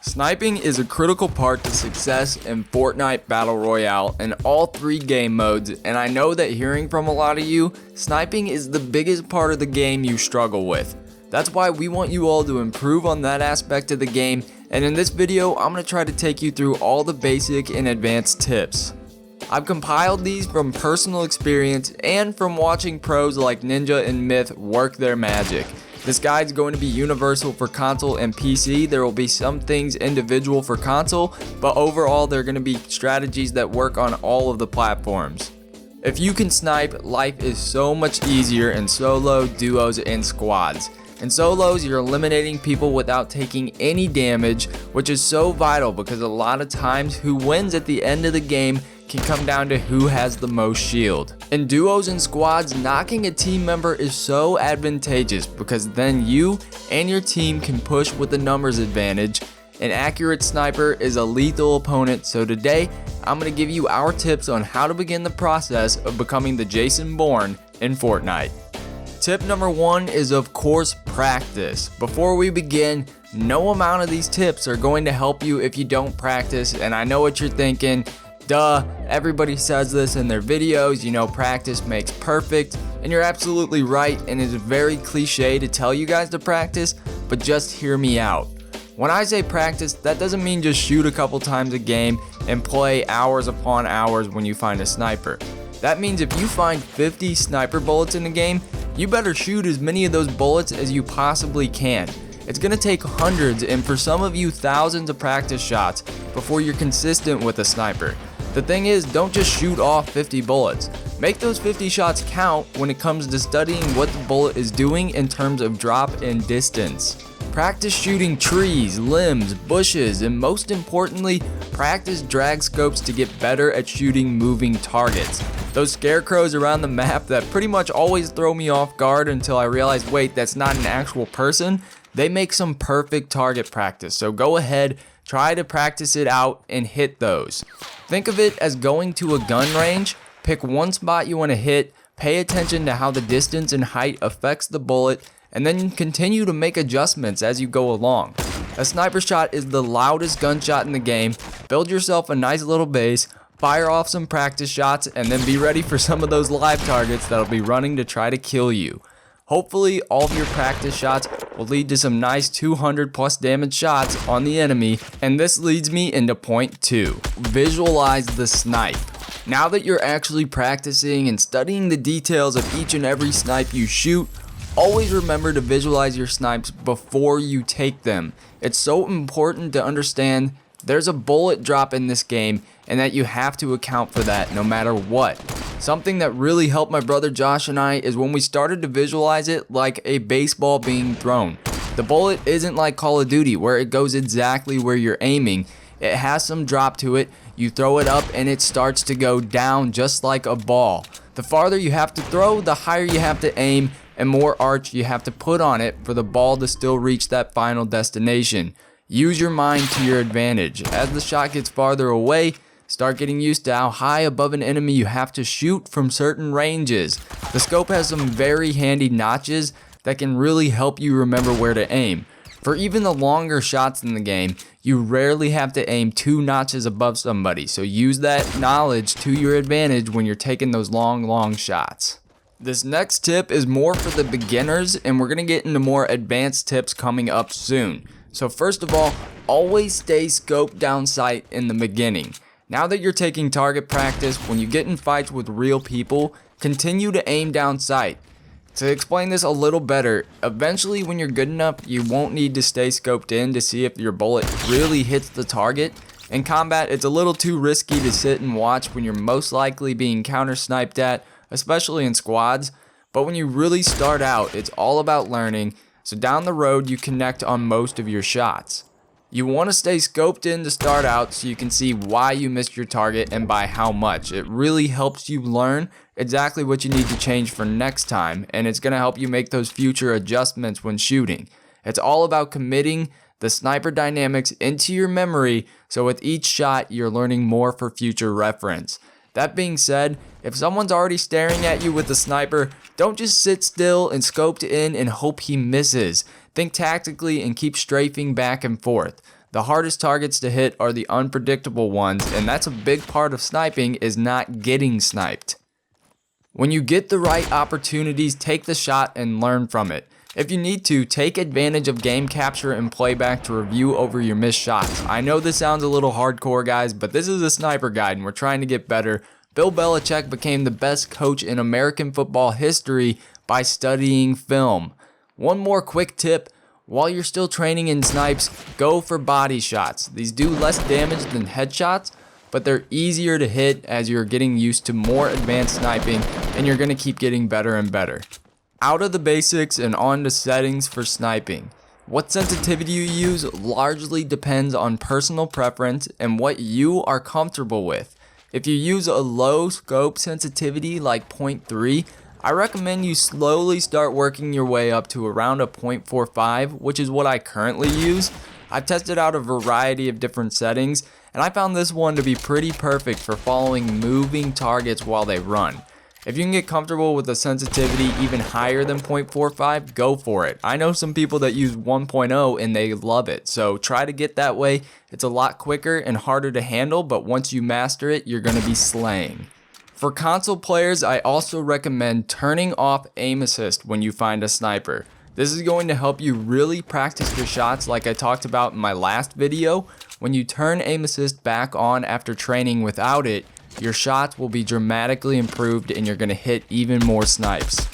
Sniping is a critical part to success in Fortnite Battle Royale in all 3 game modes, and I know that hearing from a lot of you, sniping is the biggest part of the game you struggle with. That's why we want you all to improve on that aspect of the game, and in this video I'm going to try to take you through all the basic and advanced tips. I've compiled these from personal experience and from watching pros like Ninja and Myth work their magic. This guide is going to be universal for console and PC. There will be some things individual for console, but overall there are going to be strategies that work on all of the platforms. If you can snipe, life is so much easier in solo, duos, and squads. In solos, you're eliminating people without taking any damage, which is so vital because a lot of times who wins at the end of the game can come down to who has the most shield. In duos and squads, knocking a team member is so advantageous because then you and your team can push with the numbers advantage. An accurate sniper is a lethal opponent, so today I'm going to give you our tips on how to begin the process of becoming the Jason Bourne in Fortnite. Tip number 1 is of course practice. Before we begin, no amount of these tips are going to help you if you don't practice, and I know what you're thinking. Duh, everybody says this in their videos, you know, practice makes perfect, and you're absolutely right, and it's very cliche to tell you guys to practice, but just hear me out. When I say practice, that doesn't mean just shoot a couple times a game and play hours upon hours when you find a sniper. That means if you find 50 sniper bullets in the game, you better shoot as many of those bullets as you possibly can. It's going to take hundreds and for some of you thousands of practice shots before you're consistent with a sniper. The thing is, don't just shoot off 50 bullets. Make those 50 shots count when it comes to studying what the bullet is doing in terms of drop and distance. Practice shooting trees, limbs, bushes, and most importantly, practice drag scopes to get better at shooting moving targets. Those scarecrows around the map that pretty much always throw me off guard until I realize, wait, that's not an actual person, they make some perfect target practice, so go ahead, try to practice it out and hit those. Think of it as going to a gun range, pick one spot you want to hit, pay attention to how the distance and height affects the bullet, and then continue to make adjustments as you go along. A sniper shot is the loudest gunshot in the game. Build yourself a nice little base, fire off some practice shots, and then be ready for some of those live targets that'll be running to try to kill you. Hopefully all of your practice shots will lead to some nice 200 plus damage shots on the enemy, and this leads me into point 2. Visualize the snipe. Now that you're actually practicing and studying the details of each and every snipe you shoot, always remember to visualize your snipes before you take them. It's so important to understand there's a bullet drop in this game and that you have to account for that no matter what. Something that really helped my brother Josh and I is when we started to visualize it like a baseball being thrown. The bullet isn't like Call of Duty where it goes exactly where you're aiming. It has some drop to it, you throw it up and it starts to go down just like a ball. The farther you have to throw, the higher you have to aim and more arch you have to put on it for the ball to still reach that final destination. Use your mind to your advantage. As the shot gets farther away, start getting used to how high above an enemy you have to shoot from certain ranges. The scope has some very handy notches that can really help you remember where to aim. For even the longer shots in the game, you rarely have to aim 2 notches above somebody, so use that knowledge to your advantage when you're taking those long shots. This next tip is more for the beginners, and we're going to get into more advanced tips coming up soon. So first of all, always stay scoped down sight in the beginning. Now that you're taking target practice, when you get in fights with real people, continue to aim down sight. To explain this a little better, eventually when you're good enough, you won't need to stay scoped in to see if your bullet really hits the target. In combat, it's a little too risky to sit and watch when you're most likely being counter-sniped at, especially in squads. But when you really start out, it's all about learning, so down the road you connect on most of your shots. You want to stay scoped in to start out so you can see why you missed your target and by how much. It really helps you learn exactly what you need to change for next time, and it's going to help you make those future adjustments when shooting. It's all about committing the sniper dynamics into your memory, so with each shot you're learning more for future reference. That being said, if someone's already staring at you with a sniper, don't just sit still and scoped in and hope he misses. Think tactically and keep strafing back and forth. The hardest targets to hit are the unpredictable ones, and that's a big part of sniping, is not getting sniped. When you get the right opportunities, take the shot and learn from it. If you need to, take advantage of game capture and playback to review over your missed shots. I know this sounds a little hardcore, guys, but this is a sniper guide and we're trying to get better. Bill Belichick became the best coach in American football history by studying film. One more quick tip. While you're still training in snipes, go for body shots. These do less damage than headshots, but they're easier to hit as you're getting used to more advanced sniping, and you're going to keep getting better and better. Out of the basics and on to settings for sniping. What sensitivity you use largely depends on personal preference and what you are comfortable with. If you use a low scope sensitivity like 0.3, I recommend you slowly start working your way up to around a 0.45, which is what I currently use. I've tested out a variety of different settings, and I found this one to be pretty perfect for following moving targets while they run. If you can get comfortable with a sensitivity even higher than 0.45, go for it. I know some people that use 1.0 and they love it, so try to get that way. It's a lot quicker and harder to handle, but once you master it, you're going to be slaying. For console players, I also recommend turning off aim assist when you find a sniper. This is going to help you really practice your shots like I talked about in my last video. When you turn aim assist back on after training without it, your shots will be dramatically improved and you're going to hit even more snipes.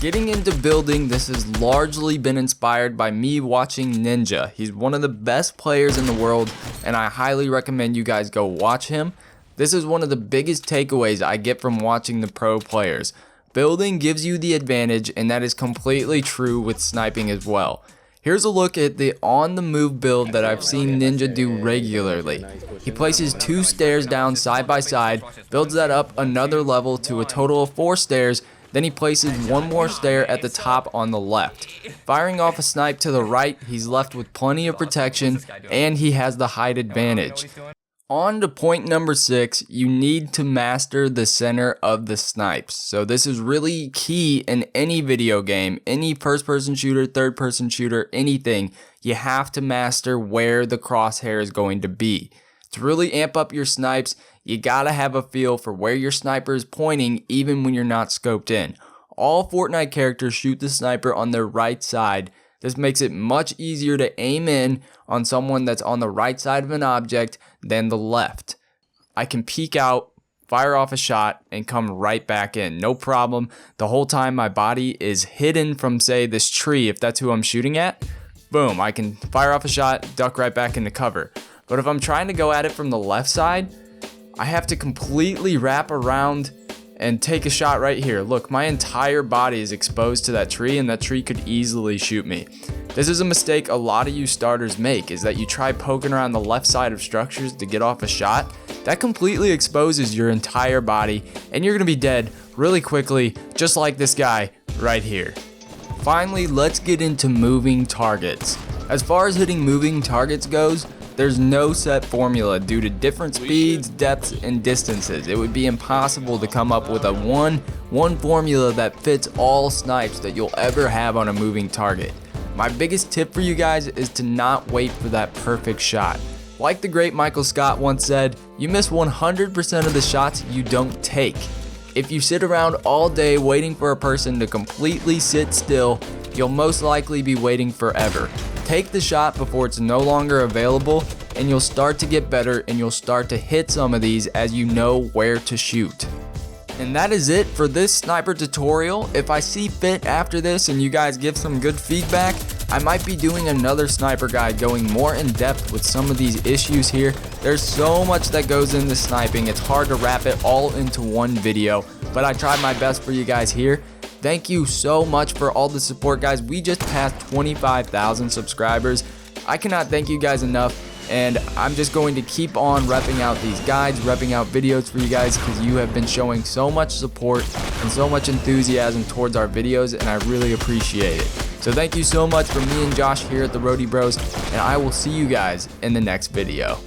Getting into building, this has largely been inspired by me watching Ninja. He's one of the best players in the world and I highly recommend you guys go watch him. This is one of the biggest takeaways I get from watching the pro players. Building gives you the advantage, and that is completely true with sniping as well. Here's a look at the on the move build that I've seen Ninja do regularly. He places 2 stairs down side by side, builds that up another level to a total of 4 stairs, then he places 1 more stair at the top on the left. Firing off a snipe to the right, he's left with plenty of protection, and he has the height advantage. On to point number 6, you need to master the center of the snipes. So this is really key in any video game, any first-person shooter, third-person shooter, anything. You have to master where the crosshair is going to be. To really amp up your snipes, you gotta have a feel for where your sniper is pointing even when you're not scoped in. All Fortnite characters shoot the sniper on their right side. This makes it much easier to aim in on someone that's on the right side of an object than the left. I can peek out, fire off a shot, and come right back in. No problem. The whole time my body is hidden from, say, this tree, if that's who I'm shooting at. Boom, I can fire off a shot, duck right back into cover. But if I'm trying to go at it from the left side, I have to completely wrap around and take a shot right here. Look, my entire body is exposed to that tree and that tree could easily shoot me. This is a mistake a lot of you starters make, is that you try poking around the left side of structures to get off a shot. That completely exposes your entire body and you're gonna be dead really quickly, just like this guy right here. Finally, let's get into moving targets. As far as hitting moving targets goes, there's no set formula due to different speeds, depths, and distances. It would be impossible to come up with a one formula that fits all snipes that you'll ever have on a moving target. My biggest tip for you guys is to not wait for that perfect shot. Like the great Michael Scott once said, you miss 100% of the shots you don't take. If you sit around all day waiting for a person to completely sit still, you'll most likely be waiting forever. Take the shot before it's no longer available and you'll start to get better and you'll start to hit some of these as you know where to shoot. And that is it for this sniper tutorial. If I see fit after this and you guys give some good feedback, I might be doing another sniper guide going more in depth with some of these issues here. There's so much that goes into sniping, it's hard to wrap it all into one video, but I tried my best for you guys here. Thank you so much for all the support, guys. We just passed 25,000 subscribers. I cannot thank you guys enough, and I'm just going to keep on repping out these guides, repping out videos for you guys because you have been showing so much support and so much enthusiasm towards our videos, and I really appreciate it. So thank you so much from me and Josh here at the RodeyBros, and I will see you guys in the next video.